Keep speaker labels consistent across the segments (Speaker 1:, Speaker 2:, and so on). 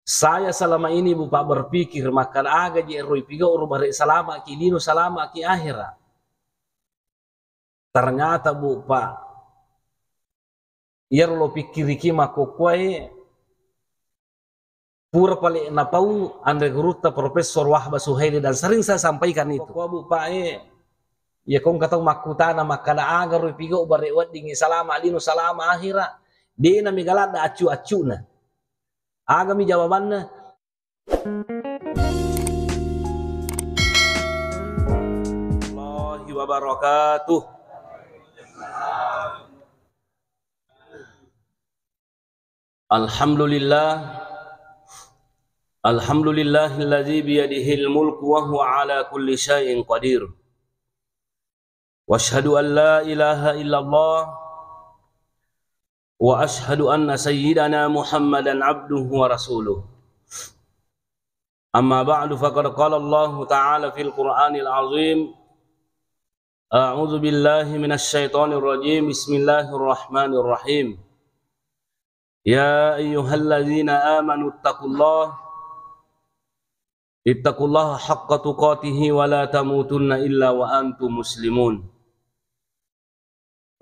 Speaker 1: Saya selama ini Bapak berpikir makan aga je roi piga uru bare salama ki dino salama ki akhirat. Ternyata Bapak ia lo pikir ki makokwai pura paling napau andre guruta Profesor Wahbah Suhaili, dan sering saya sampaikan itu. Kau Bapak ya kong katong makutana makana aga roi piga bare wat dingi salama dino salama akhirat. Dia na migalada acu-acuna. Aga mi jawabannya Allahi wabarakatuh. Alhamdulillahilladzi biyadihil mulku wa huwa ala kulli syai'in qadir. Wa asyhadu an la ilaha illallah wa asyhadu anna sayyidana Muhammadan abduhu wa rasuluh. Amma ba'du, faqad qala Allah ta'ala fil Qur'anil azim. A'udzu billahi minasy syaithanir rajim. Bismillahirrahmanirrahim. Ya ayyuhalladzina amanu ittaqullaha haqqa tuqatih wa la tamutunna illa wa antum muslimun.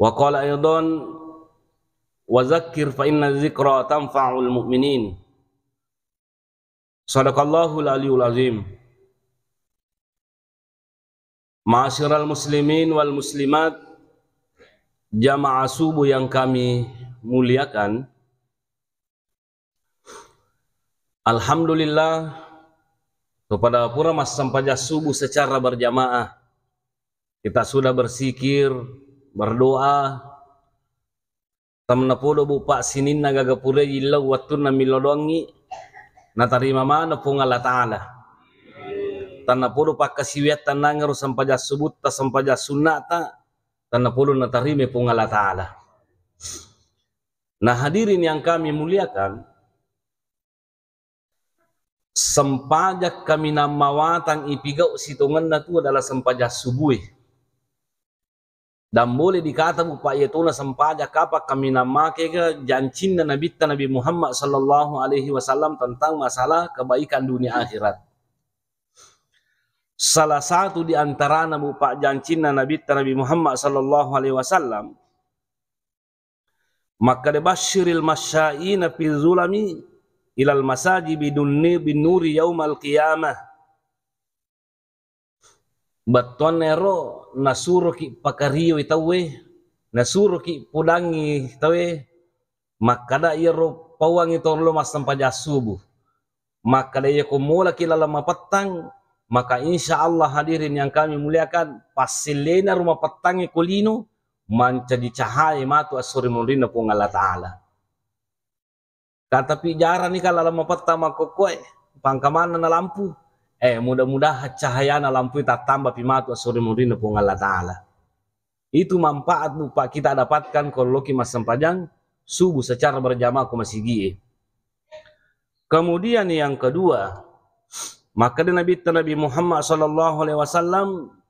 Speaker 1: Wa qala aidan wa zakkir fa inna dzikra tanfa'ul mu'minin. Shadaqallahul aliyul azim. Ma'asyiral muslimin wal muslimat, jamaah subuh yang kami muliakan, alhamdulillah kepada pura mas sampaja subuh secara berjamaah kita sudah bersikir, berdoa. Tamna podo Bapak sinin nagaga pura ilau watuna milodongi na tarima mana pung Allah Ta'ala. Tanna podo pakasiwiat tanangaru sampaja subut ta sampaja sunnata tanna podo na tarime pung Allah Ta'ala. Nah hadirin yang kami muliakan, sempajak kami namawatang ipigau situngan na tu adalah sempajak subuh. Dan boleh dikata Bapak yaitu sempajak apa kami namake ke jancin na Nabi Muhammad sallallahu alaihi wasallam tentang masalah kebaikan dunia akhirat. Salah satu di antara Bapak jancin na Nabi Muhammad sallallahu alaihi wasallam, maka debasyiril masya'ina fi zulami ilal masaji bidunni bin nuri yaumal qiyamah. Batuan nero nasuro ki pakario itawe, nasuro ki pudangi itawe, maka da iro pawang ito lo mas sampaja subuh. Maka da iya kumula ki lalama petang, maka insya Allah hadirin yang kami muliakan, pasilena rumah petangi kulino menjadi cahaya matu asuri murina pung Allah Ta'ala. Kata pijara nih kalau lama petang mako koe pangkamana na lampu. Mudah-mudahan cahaya na lampu tak tambah pimatu asuri murina pung Allah Ta'ala. Itu manfaat Bapak kita dapatkan kalau loki mas sampajang subuh secara berjamaah ku masigi. Kemudian yang kedua, maka Nabi Muhammad sallallahu alaihi wasallam,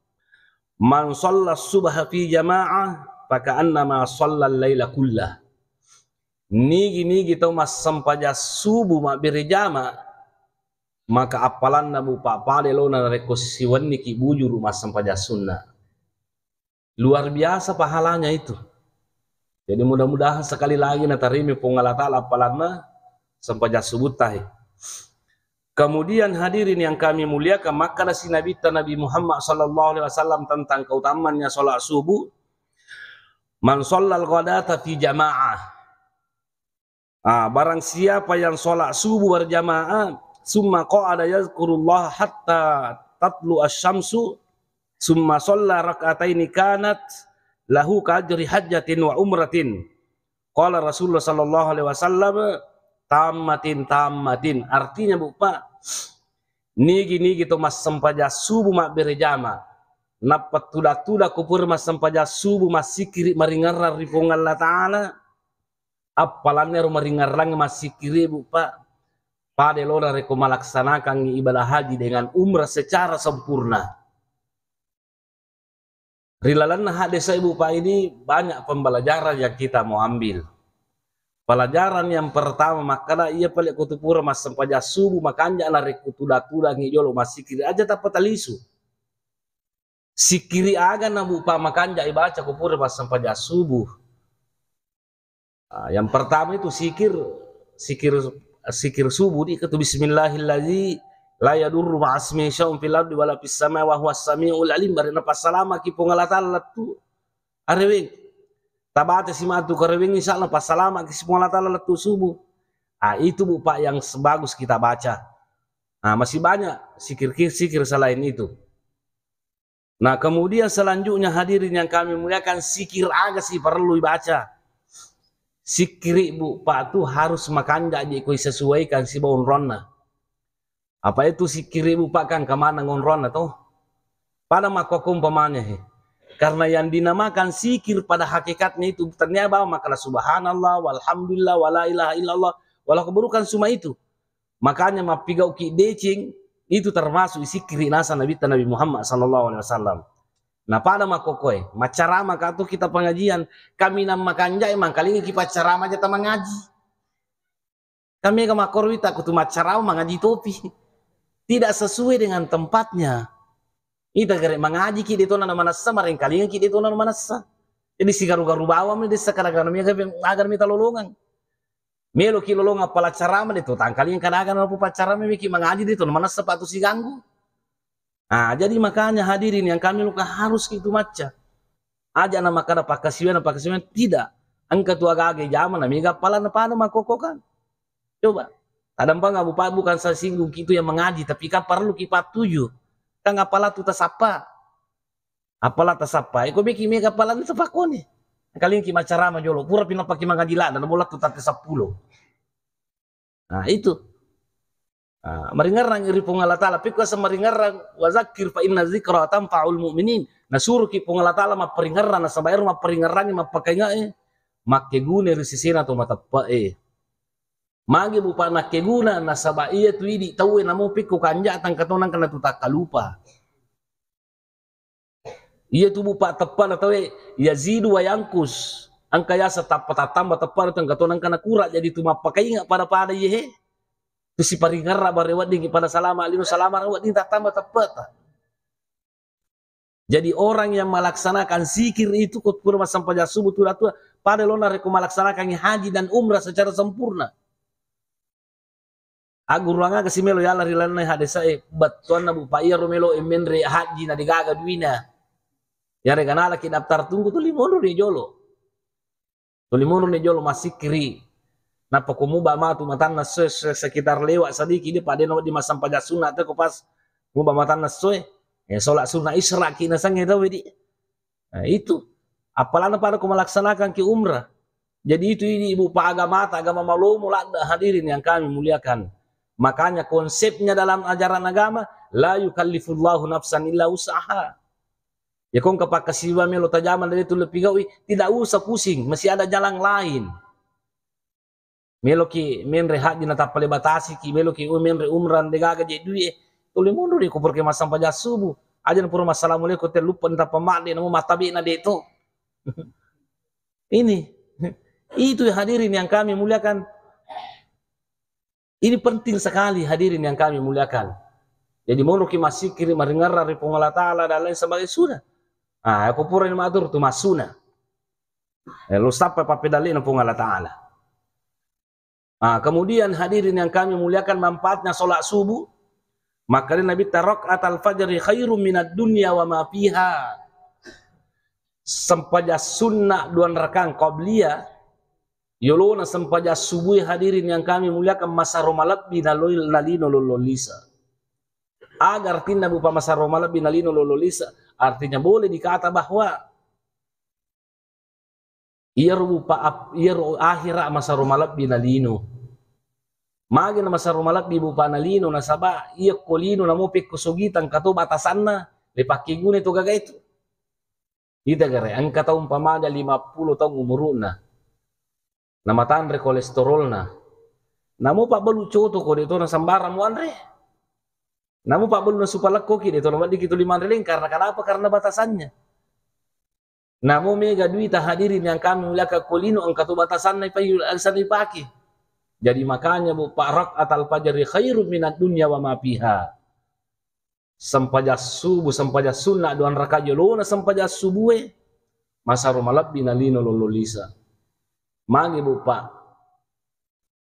Speaker 1: man shalla subha fi jamaah faka'annama shalla al-laila kullah. Nigi tau mas sampaja subuh mak berjamaah, maka apalan na Bapak pade lo na rekosiwan niki bujur mas sampaja sunnah. Luar biasa pahalanya itu. Jadi mudah-mudahan sekali lagi na tarimi pung Allah Ta'ala apalan na sampaja subuh tahi. Kemudian hadirin yang kami muliakan, maka nasi Nabi Muhammad sallallahu alaihi wasallam tentang keutamaannya salat subuh. Man shallal ghadata fi jamaah. Barang siapa yang salat subuh berjamaah, summa qa'ada yazkurullah hatta tatlu asy-syamsu, summa shalla rak'ataini kanat lahu ka'ajri hajjatin wa umratin. Qala Rasulullah sallallahu alaihi wasallam, tammatin. Artinya Bapak, nigi to mas sampaja subuh mak berjama, napat tuda kupur mas sampaja subuh mas sikiri maringarra ripong Allah Ta'ala, apalannya maringarrang mas sikiri Bapak, pada lora reko melaksanakan ibadah haji dengan umrah secara sempurna. Rilalan hadis Bapak ini banyak pembelajaran yang kita mau ambil. Pelajaran yang pertama makana ia palik kutupura mas sampaja subuh makanya lari kutuda-tuda ngijolo masih kiri aja dapat talisu. Sikiri aga na bupa makanja ibaca kupura mas sampaja subuh. Yang pertama itu sikir subuh di ketu bismillahirrahmanirrahim la yadurru ma'asmi syai'un fil ardi wala fis samai wa huwas samiul alim barina pasalama ki pongalatan latu areweng tabate simatu kareweng insyaallah pasalama ki pongalatan latu subuh. Itu bupa yang sebagus kita baca. Masih banyak sikir selain itu. Nah kemudian selanjutnya hadirin yang kami muliakan, sikir aga sih perlu dibaca. Sikri bupa tu harus makan jadi koi sesuaikan si bawon ronna. Apa itu sikiri bupa kan kemana ngonronna toh? Pada makokum pamanya he. Karena yang dinamakan sikir pada hakikatnya itu ternyata makalah subhanallah walhamdulillah wala ilaha illallah walau keburukan semua itu. Makanya mapigau ki decing itu termasuk sikiri nasa Nabi Muhammad sallallahu alaihi wasallam. Nah pada makokoy macarama katu kita pengajian kami nam makanja emang kali ini kita carama aja tamang ngaji. Kami ke makorwita kutu macarama mengaji topi. Tidak sesuai dengan tempatnya. Ita gere mengaji ki itu nana manasa maring kali ki itu nana manasa. Jadi si garu-garu bawa mi desa kadang-kadang mi agar minta lolongan. Melo ki lolongan pala carama itu tangkali yang kadang-kadang apa carama mi ki mengaji itu nana manasa patu si ganggu. Jadi makanya hadirin yang kami luka harus gitu maca. Aja nama kada pakasiwan tidak. Angkat tu agak zaman amiga pala na pada makokokan. Coba. Kadang bukan saya singgung gitu yang mengaji tapi kan perlu kipat tujuh. Kan apalah tu tasapa. Apalah tasapa. Iko bikin mega apalah tu tapakone. Kali ini macara majolo pura pina pakai mengaji lah dan bola tu tate 10. Itu. Maringarang iri pung Allah Ta'ala pikwa sa maringarang wazakir fa inna zikra tanfa'ul mu'minin. Nasuru ki pung Allah Ta'ala maperingarang na sabayar maperingarang mapakainga makegune risisina to matappa magi bupa nakeguna na sabaiya tu idi tawe namo pikku kanja tang katonang kana tutak kalupa. Iya tu bupa tepa na tawe yazidu wa yankus. Angka ya setapa tatamba tepa tang katonang kana kura jadi tu mapakainga pada yehe. Tu si paringarra barewat dingi pada salama alinu salama rawat dingi tatamba tepa. Jadi orang yang melaksanakan zikir itu kutpurma sampai subuh tu pada lona reku melaksanakan haji dan umrah secara sempurna. Aguranga kasi melo ya lari lana hadesa batuan na bupa iya romelo emenre haji na digaga duina. Ya reganala ki daftar tunggu tu limono ni jolo. Tu limono ni jolo masih kiri. Na pakumuba matu matan na sekitar lewat sadiki di pada no di masam pada sunat te ko pas muba matan na soe. Solat sunnah isra ki na sange dawe di. Itu apalana pada ko melaksanakan ki umrah. Jadi itu ini ibu pa agama malu mulada hadirin yang kami muliakan. Makanya konsepnya dalam ajaran agama la yukallifullahu nafsan illa usaha. Ya kong kapakasiwa melo tajaman dari itu lebih gawi tidak usah pusing, masih ada jalan lain. Melo ki menre haji na tapale batasi ki melo ki menre umran degaga je duit tuli mundur ko porque masam paja subuh. Ajan pur assalamualaikum te lupa nta pamade namo matabi na de itu. Ini itu hadirin yang kami muliakan. Ini penting sekali hadirin yang kami muliakan. Jadi mau ki masih kiri maringar dari Allah Ta'ala dan lain sebagainya sudah. Aku pura ini matur tu masuna. Lu sampai papedali na Allah Ta'ala. Kemudian hadirin yang kami muliakan manfaatnya solat subuh. Maka Nabi tarok atal fajri khairum minad dunya wa ma fiha. Sempaja sunnah 2 rakaat qabliyah. Yolona sempaja subuh hadirin yang kami muliakan masa romalab binalino lololisa. Agar tindak bupa masa romalab binalino lololisa. Artinya boleh dikata bahwa ia akhirat masa romalab binalino. Magi na masa romalab bupa nalino nasaba ia kolino namo pekusugitan kato batasan na lepakigune to gaga itu. Ita gare angka taun pamada 50 tahun umuruna. Namatan re kolesterol na. Namu pak belu coto ko dito na sambara mo andre. Namu pak belu na supalak ko ki dito na di kito 5 reling karena kenapa? Karena batasannya. Namo mega duita hadirin yang kami muliakan kulino angkat batasan na ipayul alsan ipaki. Jadi makanya bu rakaat al-fajri khairum minad dunya wa ma fiha. Sampaja subuh sampaja sunnah duan rakaat jolona sampaja subuh masa romalab binalino lololisa. Magi bu pak.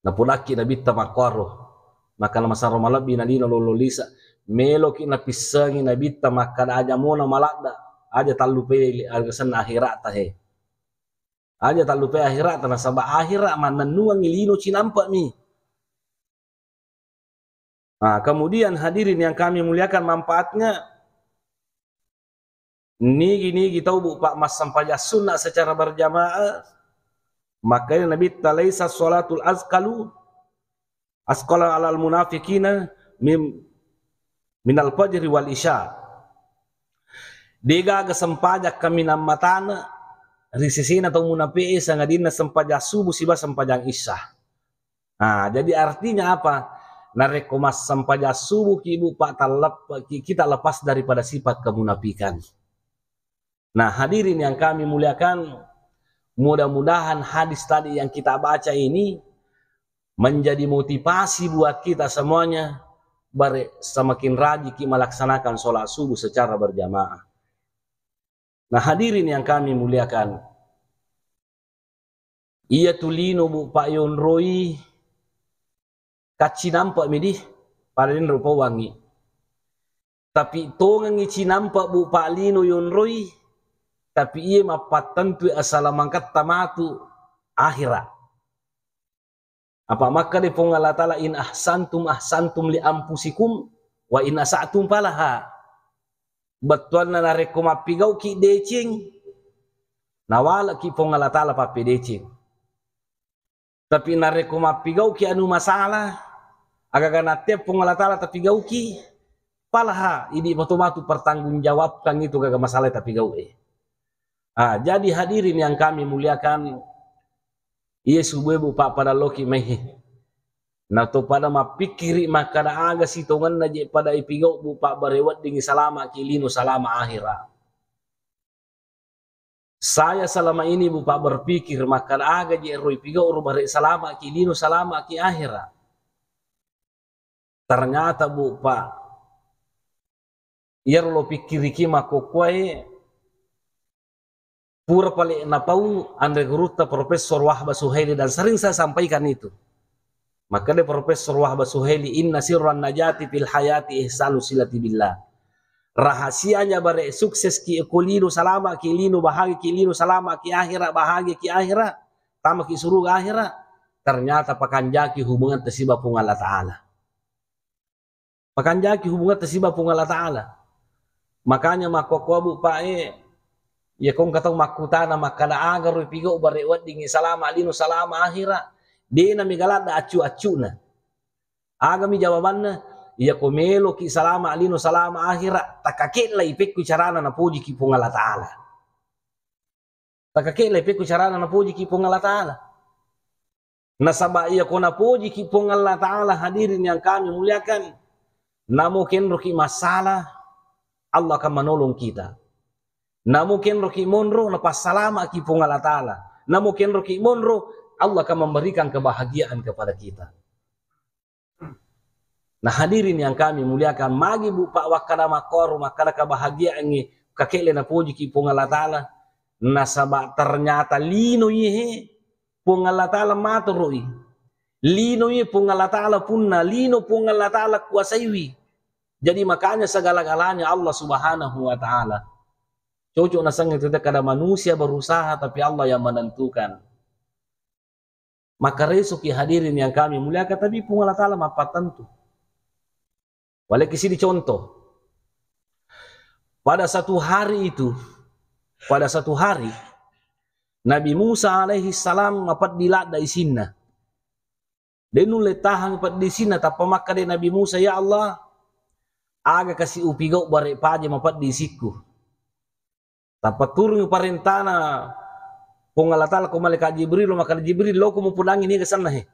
Speaker 1: Napulaki nabita makwaro. Maka masa romalab binalino lololisa. Melo ki napisangi nabita maka aja mona malakda. Aja talupe algasan akhirat tahe. Aja talupe akhirat na sabah akhirat mananuang ilino cinampak mi. Nah, kemudian hadirin yang kami muliakan manfaatnya nigi tahu bu pak mas sampaya sunnah secara berjamaah. Makanya Nabi talaisa sholatul azqalu asqala alal munafiqina minal fajri wal isya. Dega sempajak kami namatana risisina atau munafi'i sangadina sempajak subuh siba sempajak isya. Nah, jadi artinya apa? Narekomas sempajak subuh ibu pak kita lepas daripada sifat kemunafikan. Nah, hadirin yang kami muliakan, mudah-mudahan hadis tadi yang kita baca ini menjadi motivasi buat kita semuanya semakin rajin melaksanakan sholat subuh secara berjamaah. Nah, hadirin yang kami muliakan, iya tulino bu pak yon roi kaci nampak midi pada ini rupa wangi. Tapi tongang ici nampak bu pak lino yon roi, tapi iya mapat tentu asal mangkat tamatu akhirat. Apa maka di Allah Ta'ala in ahsantum li ampusikum wa in asa'tum falaha. Betuan na narekom apigau ki decing nawala ki Allah Ta'ala papi decing. Tapi narekom apigau ki anu masalah agak natep Allah Ta'ala tapi gau ki palaha ini matu pertanggungjawabkan itu gak masalah tapi gau jadi hadirin yang kami muliakan, iya subuh bu pak pada loki mehe. Nah to pada mapikiri makana aga sitongan naje pada ipigau bu pak barewat dingi salama kilino salama akhirat. Saya selama ini bu pak berpikir makana aga je roi pigau ro bare salama kilino salama ki akhirat. Ternyata bu pak yer lo pikiri ki makokwai pura paling napau Andre Guruta Profesor Wahbah Suhaili dan sering saya sampaikan itu. Maka de Profesor Wahbah Suhaili inna sirran najati fil hayati ihsanu silati billah. Rahasianya bare sukses ki ekolino salama ki lino bahagia ki lino salama ki akhirat bahagia ki akhirat tama ki surga akhirat ternyata pakanjaki hubungan tesiba pung Allah Ta'ala. Pakanjaki hubungan tesiba pung Allah Ta'ala. Makanya makokwa bu pae ya kong katong makutana makana agar pigo barewat dingi salama alino salama akhirat de na migalat da acu na aga mi jawabanna ya komelo ki salama alino salama akhirat takakit la ipek ku carana na puji ki pung Allah Ta'ala. Takakit la ipek ku carana na puji ki pung Allah Ta'ala. Nasaba iya ko na puji ki pung Allah Ta'ala hadirin yang kami muliakan. Namo kenro ki masalah Allah akan menolong kita. Namun roki monro lepas salama ki pung Allah Ta'ala. Namun roki monro Allah akan memberikan kebahagiaan kepada kita. Nah hadirin yang kami muliakan, magi bu pak wakada makor makada kebahagiaan ni kakele na puji ki pung Allah Ta'ala. Nasaba ternyata lino ye pung Allah Ta'ala maturoi. Lino ye pung Allah Ta'ala punna lino pung Allah Ta'ala kuasaiwi. Jadi makanya segala-galanya Allah Subhanahu wa Ta'ala. Cocok nasang itu kada manusia berusaha tapi Allah yang menentukan. Maka resuki hadirin yang kami muliakan tapi pun Allah Ta'ala mapat tentu. Boleh kisih contoh. Pada satu hari Nabi Musa alaihi salam mapat dilak da isinna. Denu letahang mapat di sina tapi maka de Nabi Musa ya Allah aga kasih upigau bare paje mapat di siku. Tapat turun parentana pung Allah Ta'ala ko malaikat Jibril maka Jibril lo ko mupulangi ni kesana he.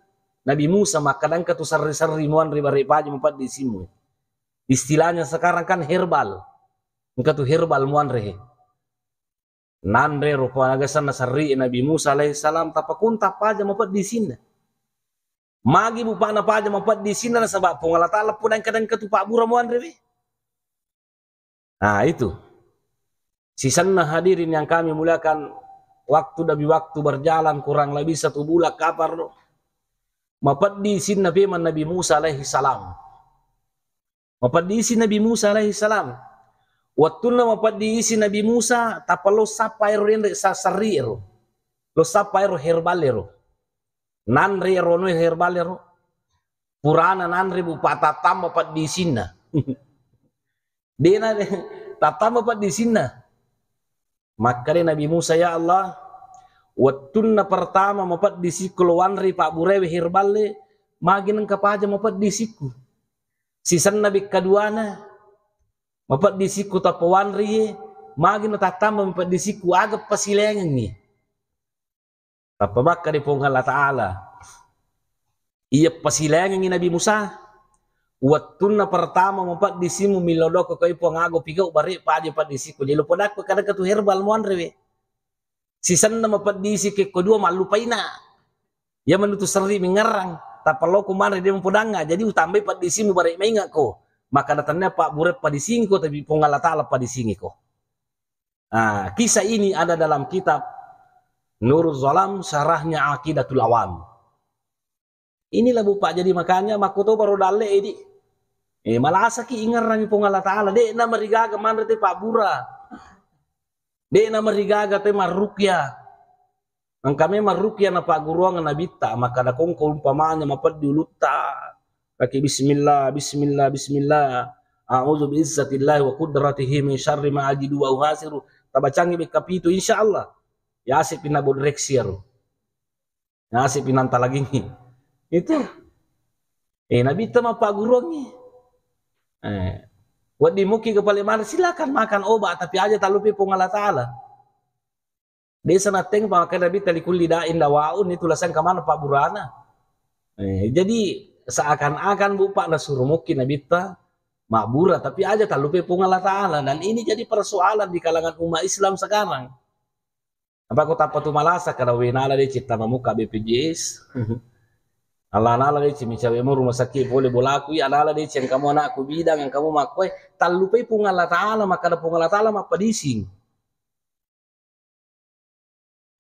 Speaker 1: Nabi Musa maka dan katu sarri-sarri muan ribari paji mempat di simu. Istilahnya sekarang kan herbal. Engkau tu herbal muan rehe. Nanre rupa nagasan nasari Nabi Musa alaihissalam tapakun tapaja mapat di sini. Magi bupa na paja mapat di sini na sabab pong Allah Ta'ala pun yang kadang ketupak buramuan rewe. Nah itu. Sisana hadirin yang kami muliakan, waktu demi waktu berjalan kurang lebih 1 bulan kapar lo. Mapat di sini Nabi Musa alaihissalam. Mapat di sini Nabi Musa alaihissalam. Waktu na mapat di sini Nabi Musa tapalo sapairo rende sasariro. Lo sapairo herbalero. Nanri rono herbalero. Purana nanri bupa tatam mapat di sini. Dena tatam mapat di sini. Maka Nabi Musa, ya Allah, waktu na pertama mapat di siku wanri pak burewe herballe, magin kapaja mapat di siku. Sisan Nabi kedua na mapat di siku tapawanri, magin tatam mapat di siku agak pasilengan ni. Tapa maka di pong Allah Ta'ala, iya pasilengan ni Nabi Musa. Waktu na pertama mapat di simu milodoko kau ipong ago pigau bari paja pat di siku. Jadi lupa dak kada katu herbal muan rewe. Sisan na mapat di siku kedua malupai na. Ya menutu seri mengerang. Tapalo kumare dia mempodanga. Jadi utambai pat di simu bari mainga ko. Maka datangnya Pak Buret pat di singko tapi pong Allah Ta'ala pat di singi ko. Nah, kisah ini ada dalam kitab Nurul Zalam Syarahnya Aqidatul Awam. Inilah bupa jadi makanya makoto baru dalle ini. Malasa ki ingaran pong Allah Ta'ala. Dek na marigaga man rete Pak Bura. Dek na marigaga te marukya. Ang kami marukya na Pak Guruang na bita. Maka na kong kumpamanya mapad diuluta. Kaki bismillah, bismillah, bismillah. A'udzu bi'izzatillahi wa qudratihi min syarri ma ajidu wa uhasiru. Tabacangi kapito insyaallah. Ya asip pinabodreksiar. Ya asip pinanta lagi nih. Itu. Nabita ma Pak Guruang nih. Wadi muki kepala mana silakan makan obat tapi aja tak lupa pong Allah Ta'ala. Desa nateng pamakai Nabi talikul lidain dawaun itu lasan kemana Pak Burana. Jadi seakan-akan bupa na suruh muki Nabi ta makbura tapi aja tak lupa pong Allah Ta'ala. Dan ini jadi persoalan di kalangan umat Islam sekarang. Apa kau tak patu malasa karena wenala dia cipta memuka BPJS. Allah nala deh cimi cawe mo rumah sakit boleh bolaku ya nala deh yang kamu anakku bidang yang kamu makoi tak lupa pung Allah Ta'ala maka ada pung Allah Ta'ala mak padising.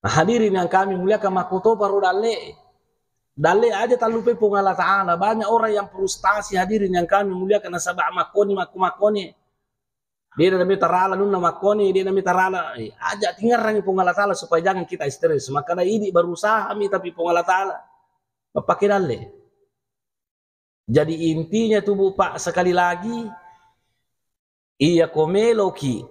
Speaker 1: Nah, hadirin yang kami muliakan makoto baru dalle aja tak lupa pung Allah Ta'ala. Banyak orang yang frustasi hadirin yang kami muliakan nasabah makoni. Dia nami tarala nuna makoni dia nami tarala aja tinggal rangi pung Allah Ta'ala supaya jangan kita stres. Maka ini berusaha mi tapi pung Allah Ta'ala pakai dalle. Jadi intinya tuh Pak sekali lagi iya komeloki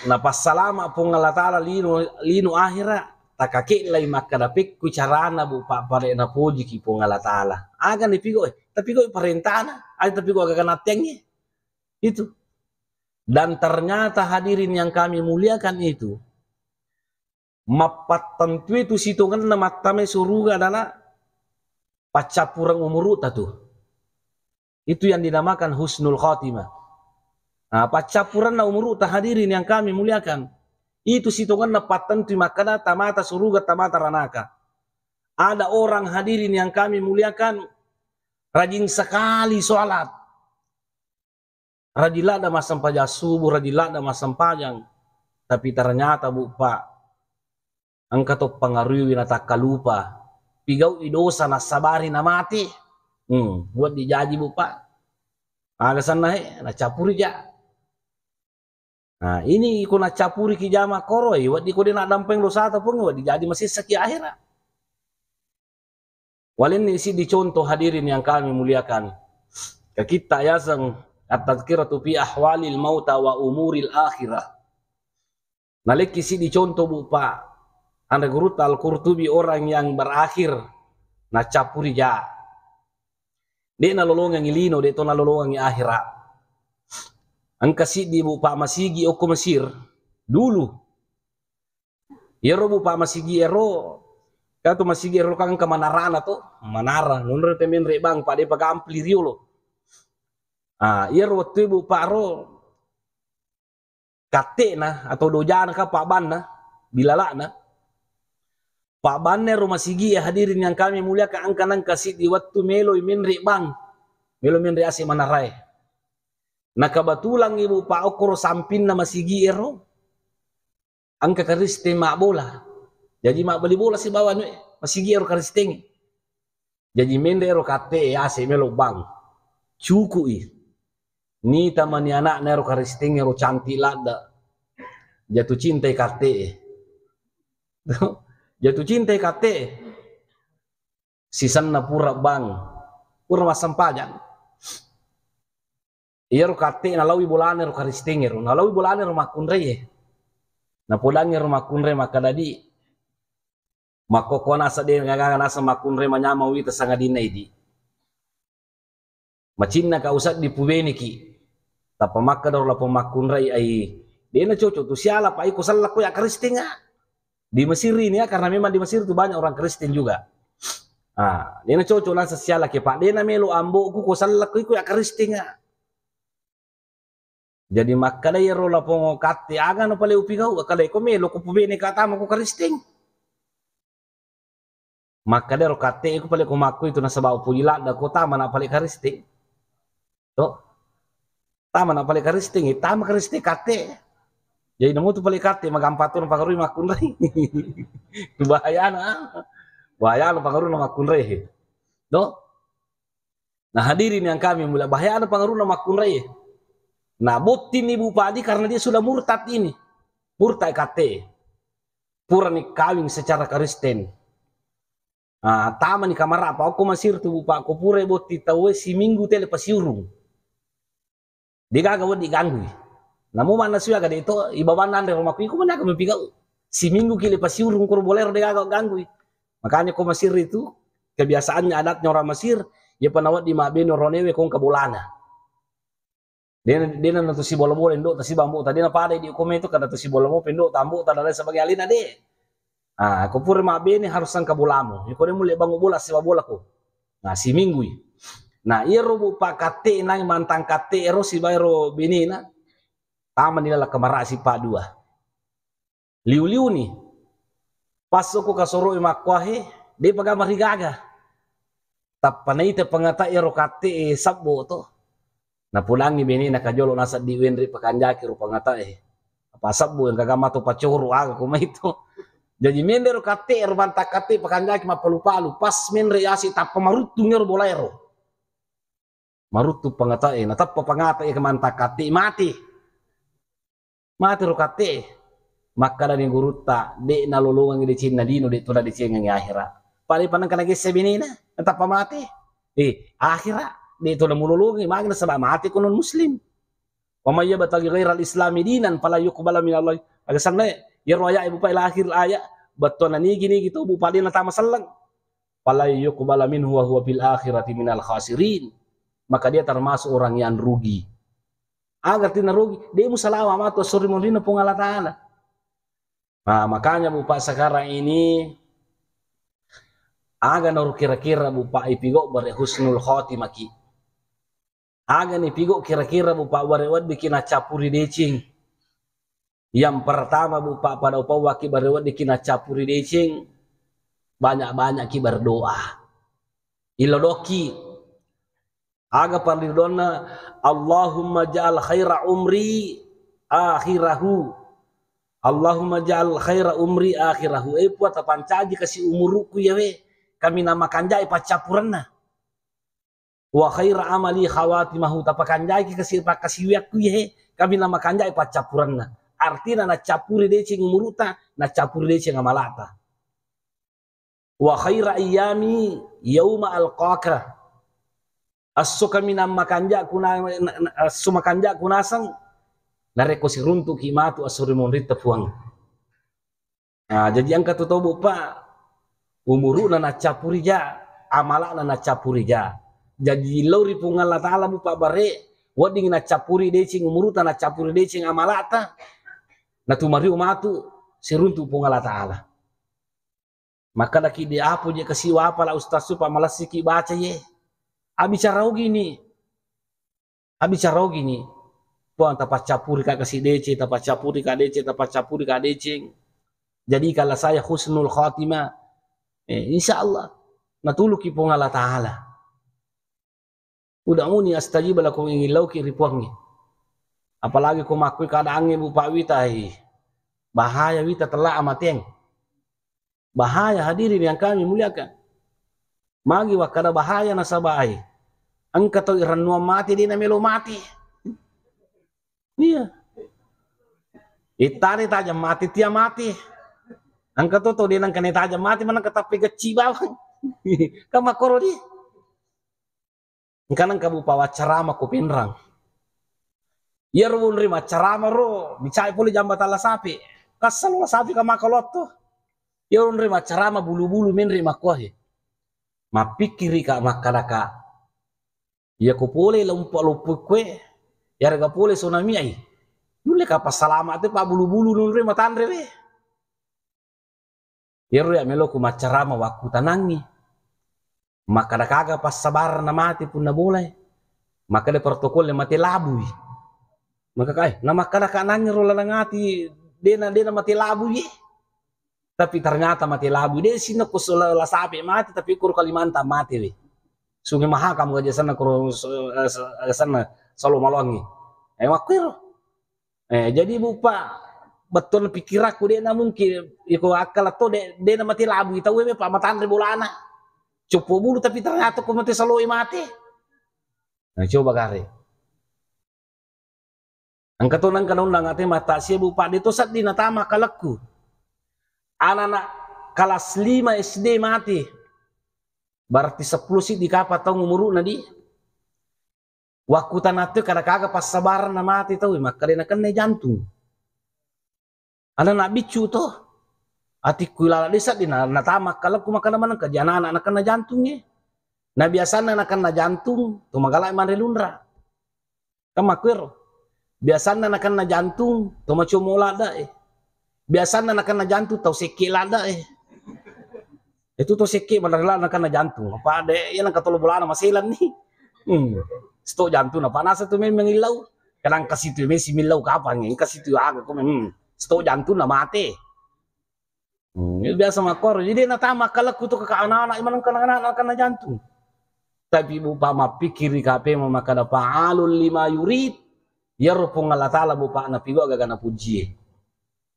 Speaker 1: na pasalama pong Allah Ta'ala lino akhirat tak kakek lai maka dapik ku carana Pak pare na puji ki pong Allah Ta'ala agan dipigo tapi kok perintahna ada tapi kok agak natengnya itu. Dan ternyata hadirin yang kami muliakan itu mapat tentu itu situngan na matame suruga adalah pacapurang umur tuh. Itu yang dinamakan husnul khatimah. Nah, pacapuran na umur hadirin yang kami muliakan. Itu situngan na patentu makana tamata suruga tamata ranaka. Ada orang hadirin yang kami muliakan rajin sekali sholat. Rajin ada masam pajak subuh, rajin ada masam pajang. Tapi ternyata Pak angka to pengaruhi na takalupa. Pigau idosa na sabari na mati. Buat dijaji Pak. Agasan na na capuri ja. Nah, ini ko na capuri ki jama koroi, wadi ko din adampeng dosa ta pun wadi jadi masih saki akhirat. Walin isi dicontoh hadirin yang kami muliakan. Kita yasang at-tadhkiratu fi ahwalil mauta wa umuril akhirah. Nalik isi dicontoh Pak. Anda guru Al-Qurtubi orang yang berakhir na capuri ja. Dia nalolongang ilino, dia to nalolongang akhirat. Ang kasi di Pak masigi o kumasir dulu. Ero Pak masigi ero. Kato masigi ero kang kamanarana to, manara. Nunro temen rebang Pak de pagampli riolo. Ero waktu Pak ro kate na atau dojana ka Pak Ban na bilala na Pak Ban na rumah sigi ya hadirin yang kami muliakan angkanan kasih di waktu melo minri bang melo minri asi manarai na kabatulang ibu Pak Okor sampin na masigi ero angka kariste mak bola jadi mak beli bola si bawa masigi ero karisteng jadi mende ero kate ya asi melo bang cukui ni tamani anak na ero karisteng ero cantik lada jatuh cinta kate jatuh cinta kate sisan na pura bang pura masam pajang iya ro kate nalawi bolane ro karisteng ro nalawi bolane ro makunre na pulangi ro makunre makadadi makokona sa de ngagaga nasa makunre manyama wita sangadina idi macinna ka usat di pubeni ki tapa makka ro lapo makunre ai dena cocok tu siala pa iko salak ko ya karisteng di Mesir ini ya karena memang di Mesir itu banyak orang Kristen juga. Ah, dena cocok nasa siala ke pak dena melu ambo ku ko salak ko ya karisteng jadi makada ya rola pongo kate aga no pale upigau akala ko melo ko pubene kata mo ko karisteng makada ro kate ko pale ko makko itu nasa bau pulila da ko tama na pale karisteng to tama na pale karisteng tama karisteng kate jadi namo tu pale kate magampaton pagarui makunrai tu bahaya no pagarui makunrai do nah hadirin yang kami mulai bahaya no pagarui makunrai. Nah botin ibu padi karena dia sudah murtad ini murtad kate pura nih kawin secara Kristen nah taman di kamar apa aku masir tuh bupa aku pura boti tahu si minggu tele pasiurung dia kagak diganggu namu mana sih agak itu ibaban ande rumahku iku mana aku mempigau si minggu kile pasiurung kur boleh dia kagak ganggu makanya aku masir itu kebiasaannya adatnya orang Mesir ya penawat di mabeno ronewe kong kabulana dia nanti si bola endo si bambu tadi na pada di komen itu kada si bola endo tambu tada sebagai alina de ah ko pure ma bene harus sangka bolamu ko mulai bangu bola si bola ko nah si minggu nah iro bu pakate nang mantang kate ero si bayro benina taman nila kamara si pa dua liu ni pas ko kasoro makwahe de pagamar higaga tapanai te pangata ero kate sabbo to na pulangi bini nakajolo nasa di wenri pakanjaki rupa ngata apa sabbu yang kagama to pacuru aga kuma itu jadi mender kate rupa kate pakanjaki mapalu-palu pas menre asi tapa marutu ngero bolero marutu pangata na tappa pangata kemanta kate mati ro kate maka dari guruta de na lolongan di Cina dino de toda di Cina akhirat pali panang kana gese binina tappa mati akhirat di itu dah mululungi magna sabah mati ko non muslim wa may yabtaghi ghairal islami dinan fala yuqbala min Allah aga sanna ya roya ibu pa akhir ayat batona ni gini gitu bu pali na tama sallang fala yuqbala minhu wa huwa fil akhirati minal khasirin maka dia termasuk orang yang rugi agar tina rugi dia musalawa ma to suri mondina pung Allah taala nah makanya bu pak sekarang ini aga nor kira-kira bu pak ipigo bare husnul khotimah ki aga nih pigo kira-kira bu pak warewat bikin capuri decing yang pertama bu pak pada upah waki barewat bikin capuri decing banyak-banyak ki berdoa ilodoki aga parlidona Allahumma ja'al khaira umri akhirahu Allahumma ja'al khaira umri akhirahu puat pancaji kasih umuruku ya we kami namakan jai pacapuranna wa khaira amali khawatimahu tapakan jai kasih wiakku ya kami namakan jai pacapuranna artinya na capuri decing umuruta na capuri decing amalata wa khaira ayyami yauma alqaka asso kami namakan jai kuna asso makan jai kunasang nareko si runtu kimatu asuri monrita puang nah jadi angka tu tahu pak umuru na capuri ja amala na capuri ja jadi lori pungal Allah taala bu pak bare wading na capuri decing umuru na capuri decing amalata na tumari umatu siruntu pungal Allah taala maka laki dia apu je kasiwa apa la ustaz su pamalasiki baca ye abi carau gini puang tapat capuri ka kasih DC, tapat capuri ka DC, tapat capuri ka DC. Jadi kalau saya husnul khatimah, insya Allah natuluki pong Allah Ta'ala. Udah muni astajib lakum ingin lauki ripuangi. Apalagi kau makui keadaannya bupa wita, bahaya wita telah amateng. Bahaya hadirin yang kami muliakan. Magi wakada bahaya nasabai. Angka to iranua mati di namelo mati. Iya. Itari tajam mati tia mati. Angka to dia nang kene tajam mati mana ketapi keci bawang. Kamakoro di. Kanang kabu pawa carama ko pinrang. Iya ro rima carama ro bicai puli jambatala sapi. Kasal la sapi ka makalotto. Iya ro rima carama bulu-bulu men rima kohe. Mapikiri ka makadaka. Iya ko pole lumpo kue. Ya rega pole tsunami ai. Nule ka pasalama te pa bulu-bulu nun rima tanre we. Iya ro ya melo ko macarama waku tanangi. Maka ada kagak pas sabar na mati pun na boleh. Maka ada protokol yang mati labui. Maka kai, nama kada kanannya rola ngati dena mati labui. Tapi ternyata mati labui. Dia sini kusola la sapi mati tapi kur Kalimantan mati we. Sungai Mahakam gak sana kur sana Solo Malongi. Wakwiro. Jadi bupa betul pikir aku dena mungkin iko akal atau dena mati labui tahu we pa matandre bolana. Cupu bulu tapi ternyata kau mati saloi mati. Nah coba kare. Angkat nang kanundang ate mata si bupa di tosat di natama kalakku. Anak-anak kelas 5 SD mati. Berarti 10 sih di kapa tau ngumuru nadi. Waktu tanatu kada kaga pas sabar na mati tau maka dia kena jantung. Anak-anak bicu toh. Ati kulala desa di natama kalau ku makan mana ke anak kena jantungnya. Nah biasanya anak kena jantung tu magalai mari lundra. Kamakwir. Biasanya anak kena jantung tu macumo lada Biasanya anak kena jantung tau seki lada Itu tu seki benar anak kena jantung. Apa ada yang katolo bulana masilan nih. Stok jantung apa nasa tu memang ilau. Kadang kasih tu mesi milau kapan kasih tu agak stok jantung na mati. Biasa makor, jadi natama kalau kutu ke anak-anak iman anak-anak kena jantung. Tapi bupa mapikiri kape maka ada fa'alul lima yurid. Ya rupung Allah Ta'ala bupa na pigo agak na puji.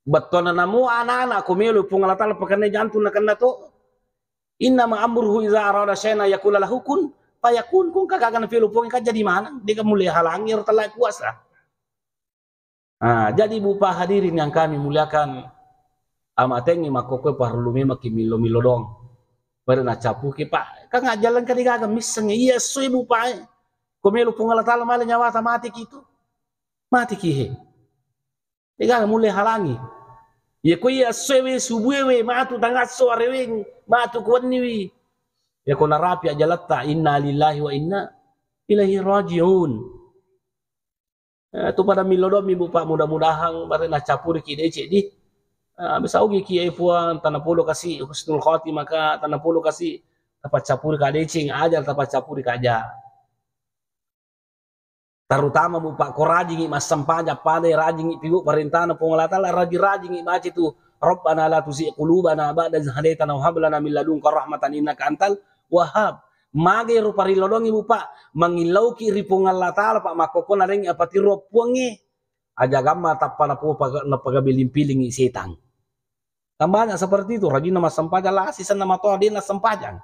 Speaker 1: Betul na namu anak-anak kumelu pung Allah Ta'ala pakane jantung na kena to. Inna ma amruhu iza arada syai'an yaqula lahu kun fayakun. Kung kagak na pilu pung ka jadi mana? Dia mulai halangi telai kuasa. Jadi bupa hadirin yang kami muliakan. Amatengi makokwe parlume makimilo-milo dong. Pada na capu ki pak, kang jalan ka digaga miseng iya so ibu pak. Komelo pungala tala male nyawa ta mati kitu. Mati ki he. Digaga mulai halangi. Ya ko iya so we subuwe matu tangat so arewing, matu kwani wi. Ya ko narapi ajalatta inna lillahi wa inna ilaihi rajiun. Itu pada milodom ibu pak mudah-mudahan bare na capu ki dece di. Bisa ugi kiai puan tanah polo kasih husnul khotimah maka tanah polo kasih tapat capuri kadecing ajar tapat capuri kaja. Terutama bupa ko rajingi mas sampaja pada rajingi pibu perintahna pengelola lah rajingi baca itu Rabbana la tuzigh qulubana ba'da idh hadaitana wa hab lana min ladunka rahmatan innaka antal wahhab. Mage ru parilodongi bupa mangilauki ripong Allah Ta'ala pak makoko narengi apati ro puangi aja gamma tapana po na pagabiling-piling setan. Tambahnya seperti itu, rajin nama sampaja lah, sisa nama toa dia na sampajang.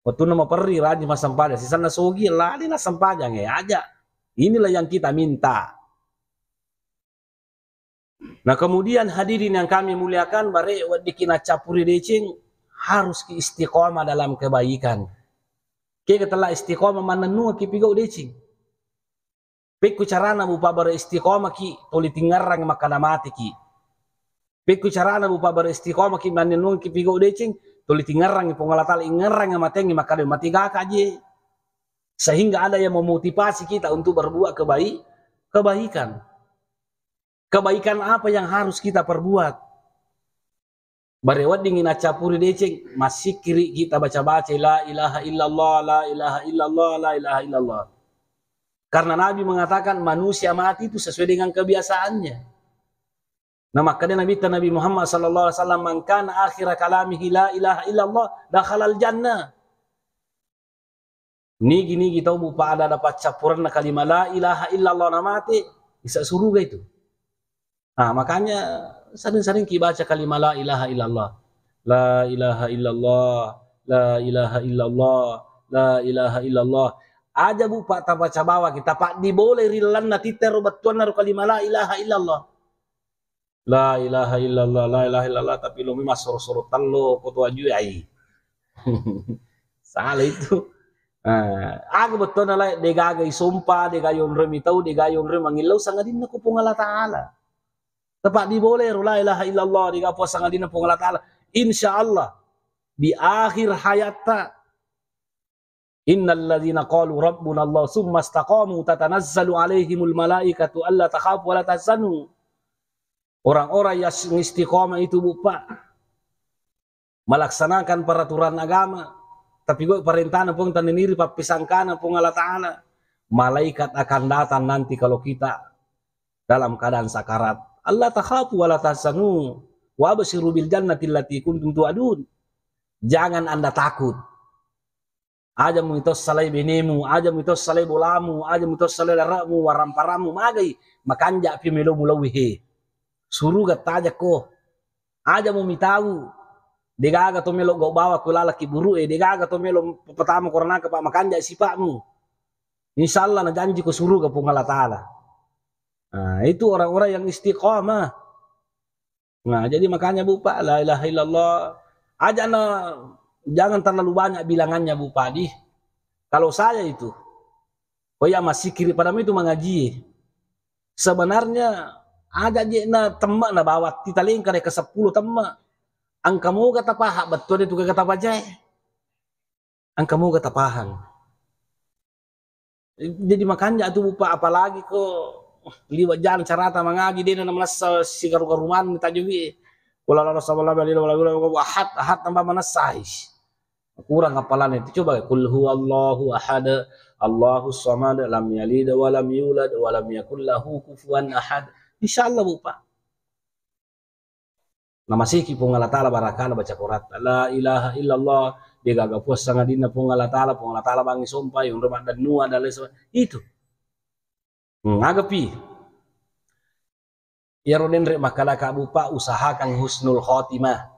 Speaker 1: Waktu nama perri rajin nama sampaja, sisa na sogi lah dia na sampajang ya aja. Inilah yang kita minta. Nah kemudian hadirin yang kami muliakan, bare wadikina capuri decing harus ki istiqomah dalam kebaikan. Kita telah istiqomah mana nua ki pigau decing. Peku carana bupa bare istiqomah ki toli tingarang makana mati ki. Peku carana bupa bare istiqomah ki mana nua ki pigau decing toli tingarang pengalatal ingarang matengi makade mati gak aja. Sehingga ada yang memotivasi kita untuk berbuat kebaikan. Kebaikan apa yang harus kita perbuat? Barewat dingin acapuri deceng masih kiri kita baca-baca la ilaha illallah la ilaha illallah la ilaha illallah. Karena Nabi mengatakan manusia mati itu sesuai dengan kebiasaannya. Nah makanya Nabi Muhammad sallallahu alaihi wasallam, "Man kana akhir kalamihi la ilaha illallah dakhalal jannah." Nigi kita bupa ada dapat campuran kalimat la ilaha illallah na mati bisa surga itu. Nah makanya sering-sering kita baca kalimat la ilaha illallah. La ilaha illallah, la ilaha illallah, la ilaha illallah. Aja bupa tak baca bawah kita pak di boleh rilan na titer batuan naru kalimat la ilaha illallah. La ilaha illallah, la ilaha illallah, tapi lu memang suruh-suruh talo koto aju ai. Salah itu. Aga betul na degaga isumpa, degayon remi tau, degayon remi mangilaw sangadin na ko pong Allah Ta'ala. Tepat di boleh la ilaha illallah, degapo sangadin na pong Allah Ta'ala. Insyaallah di akhir hayatnya innal ladzina qalu rabbuna Allah summa istaqamu tatanazzalu alaihimul malaikatu alla takhafu wa la tahzanu. Orang-orang yang istiqomah itu bupa melaksanakan peraturan agama, tapi gue perintahnya pun taneniri papisangkana pun Allah Ta'ala. Malaikat akan datang nanti kalau kita dalam keadaan sakarat. Allah takhafu wa la tahzanu wa abshiru bil jannati allati kuntum tu'adun. Jangan Anda takut. Aja mitos salai benemu, aja mitos salai bolamu, aja mitos salai laramu, waramparamu, magai makanja pi melo mulawihe. Suruh gataja ko. Aja mau mitahu. Degaga to melo go bawa ko lalaki buru degaga to melo pertama korona ke pak makanja sipakmu. Insyaallah na janji ko suruh ke Allah Ta'ala. Nah, itu orang-orang yang istiqamah. Nah, jadi makanya bupa la ilaha illallah. Aja na jangan terlalu banyak bilangannya Bu Padi. Kalau saya itu, oh ya masih kiri padamu itu mengaji. Sebenarnya ada je na temak na bawa kita lingkar ke 10 temak. Angkamu kata pahak betul itu kata bajai. Angkamu kata pahang. Jadi makanya itu bupa apalagi kok liwat jalan carata mengaji dia na melasa sigaru-garuman minta juga. Wala sallallahu alaihi wa ahad tambah manasai. Kurang hafalan itu. Coba kul huwallahu ahad, Allahus samad, lam yalid wa lam yulad wa lam yakul lahu kufuwan ahad. Insyaallah bupa. Nama siki pung Allah Ta'ala barakala baca Quran. La ilaha illallah, dia gagap puas sangadina pung Allah Ta'ala bangi sumpah yung rumah dan nuah dan lain sebagainya. Itu. Agapi. Ya roden rek makala ka bupa usahakan husnul khotimah.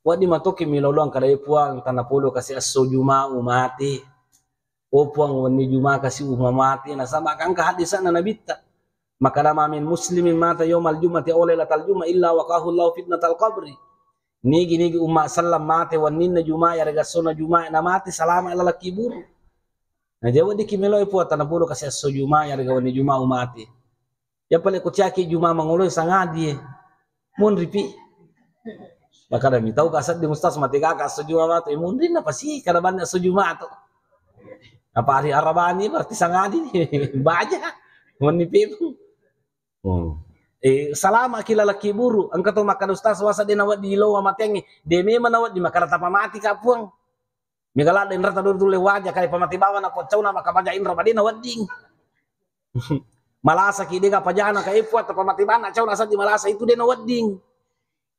Speaker 1: Wadi matoki milolong kada puang tanah polo kasih aso juma umati. O puang wani juma kasih umamati na sama kan ka hadisan na nabita. Maka nama min muslimin mata yaumal jumati oleh latal juma illa waqahu Allah fitnatal qabri. Nigi umma sallam mate waninna juma ya regasona juma na mati salama ila lakibur. Nah jawa di kimelo puang tanah polo kasih aso juma ya regawani juma umati. Ya pale ko caki juma manguloy sangadi mun ripi maka dami tahu kasat di mustas mati kakak sejuma mati mun rin apa sih kada banyak sejuma to apa hari arabani berarti sangadi baja mun ripi salama kila laki buru angka to makan ustaz wasa de nawat di lo matengi de me manawat di makarata pamati kapuang migala den rata dur le wajah kali pamati bawa na pocau na maka baja indra badina wading malasa kide ka pajana ka ipuat pa matibana caw nasa di malasa itu dia wedding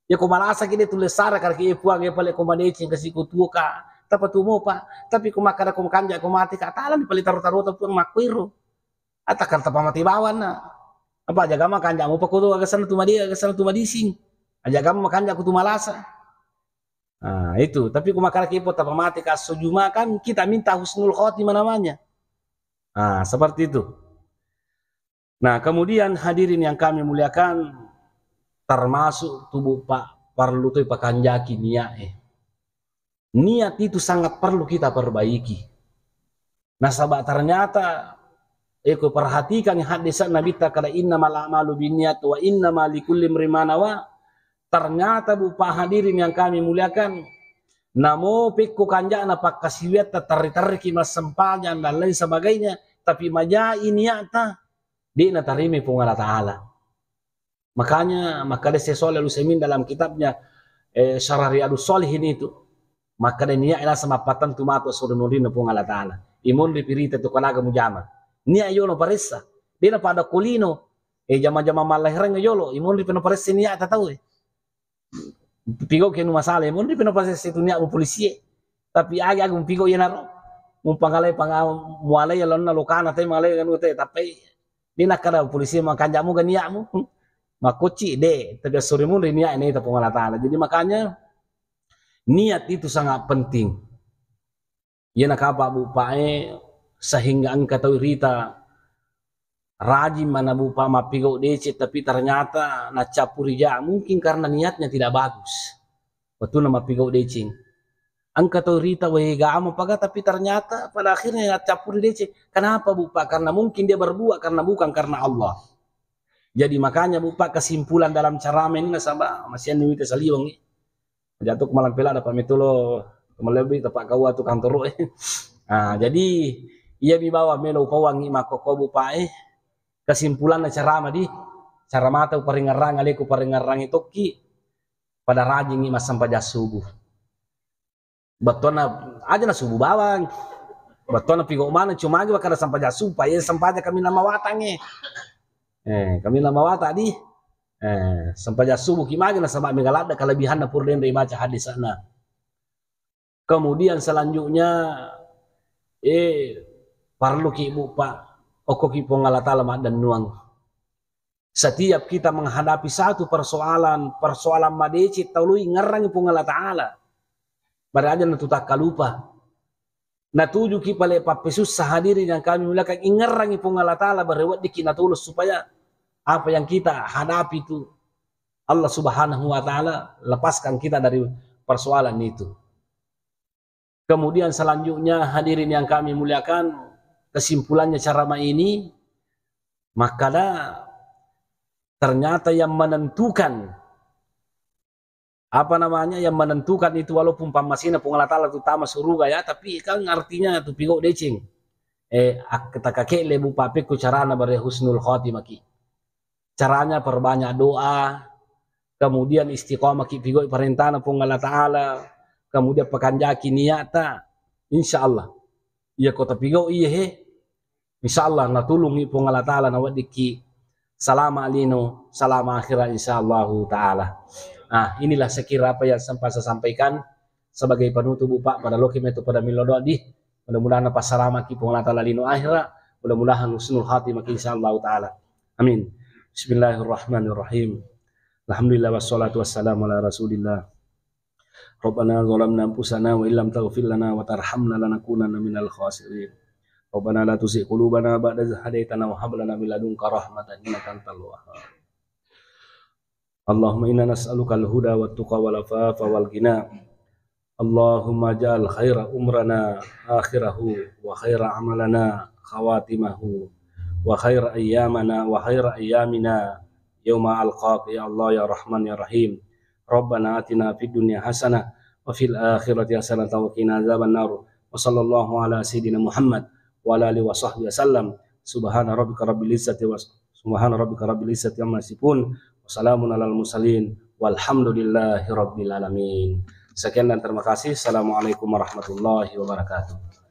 Speaker 1: ya ko malasa kide tulis sara kar ki ipuang ya pale ko maneci kasi ko tuka tapatumo pa tapi ko makara ko kanja ko mati ka talan di pali taru-taru to puang makwiro atakar ta pamatibawan na apa jaga ma kanja mo pa ko agasan tu madising ajaga ma kanja ko tu malasa. Nah itu tapi ko makara ki ipot ta pamati ka sujuma kan kita minta husnul khotimah namanya. Nah seperti itu. Nah kemudian hadirin yang kami muliakan termasuk tubuh pak perlu tuh pakanjaki niat niat itu sangat perlu kita perbaiki. Nah sahabat ternyata aku perhatikan hadis Nabi takala innamal a'malu binniyat wa innamal likulli imrin ma nawa. Ternyata bupa hadirin yang kami muliakan namo pikku kanjana pak kasiwet tarik-tarik mas sempanya dan lain sebagainya tapi majai niatnya dia natarimi pun Allah Ta'ala. Makanya maka dia Shalih Al-Utsaimin dalam kitabnya Syarah Riyadhus Shalihin itu maka dia niat ila sama patan tumato surunudin pun Allah Ta'ala. Imun dipirita tu kalaga mujama. niat yolo paressa dia pada kulino jama-jama malahiran yolo imon di peno paressa niat tahu pigo ke no masalah imon di peno paressa itu niat polisi tapi aga pigo yenaro mumpangalay mualay lon na lokana tay malay kanu tay tapi dia kada polisi makanjamu ganiamu makoci de tapi surimun niat ini tapong Allah Taala. Jadi makanya niat itu sangat penting. Ya nak apa bupae sehingga engkau tahu rita rajin mana bupa mapigo dece tapi ternyata na capuri ja mungkin karena niatnya tidak bagus. Waktu nama pigo decing. Engkau tahu rita wehegama paga tapi ternyata pada akhirnya capuri dece. Kenapa bupa? Karena mungkin dia berbuat karena bukan karena Allah. Jadi makanya bupa kesimpulan dalam ceramah ini nasabah masih anu itu saliwang ni. Jatuh ke malam pela dapat metulo lebih tepat kau tu kantor jadi ia dibawa melo pawangi makoko bupae kesimpulan ceramah di ceramah atau peringarang aleku peringarang itu ki pada rajin ni mas sampai subuh betona aja na subuh bawang betona pigo mana cuma aja kada sampai subuh ya sampai kami nama watange kami nama wata di sampai subuh kimana na sabab megalada kelebihan na purden dari baca hadis sana. Kemudian selanjutnya perlu ki ibu pak oko ki Allah Taala dan nuang. Setiap kita menghadapi satu persoalan madeci taului ngarang Allah Taala. Pada aja natu tak kalupa. Natuju ki pale papesus sahadiri yang kami mulakan ingarang Allah Taala berewat di kinatulus supaya apa yang kita hadapi itu Allah Subhanahu wa Ta'ala lepaskan kita dari persoalan itu. Kemudian selanjutnya hadirin yang kami muliakan, kesimpulannya ceramah ini maka ternyata yang menentukan yang menentukan itu walaupun pamasina Allah Ta'ala terutama surga ya, tapi kan artinya itu pigo decing kita kakek lebu papeku carana bare husnul khotimah ki. Caranya perbanyak doa, kemudian istiqomah ki pigo perintahna Allah Ta'ala, kemudian pekanjaki niata, insyaallah iya kota pigo iya insyaallah natulungi Allah Ta'ala na wadiki salama alino salama akhirat insyaallah ta'ala. Nah inilah sekira apa yang sempat saya sampaikan sebagai penutup bupak pada lokim itu pada milodo di mudah-mudahan apa salama ki Allah Ta'ala lino akhirat, mudah-mudahan husnul khatimah insyaallah ta'ala. Amin. Bismillahirrahmanirrahim. Alhamdulillah wassalatu wassalamu ala Rasulillah. Rabbana zalamna anfusana wa illam taghfir lana wa tarhamna lanakunanna minal khasirin. Rabbana la tuzigh qulubana ba'da idh hadaytana wa hab lana min ladunka rahmatan innaka antal wahhab. Allahumma inna nas'aluka al-huda wat tuqa wal afafa wal ghina. Allahumma ja'al khaira umrana akhirahu wa khaira amalana khawatimahu wa khair ayyamana wa khair ayyamina yauma alqaq ya Allah ya Rahman ya Rahim. Rabbana atina fid dunya hasanah wa fil akhirati hasanah wa qina azabannar. Wa sallallahu ala sayidina Muhammad wa ala alihi wa sahbihi wasallam. Subhana rabbika rabbil izzati amma yasifun wa salamun alal mursalin walhamdulillahi rabbil alamin. Sekian dan terima kasih. Assalamualaikum warahmatullahi wabarakatuh.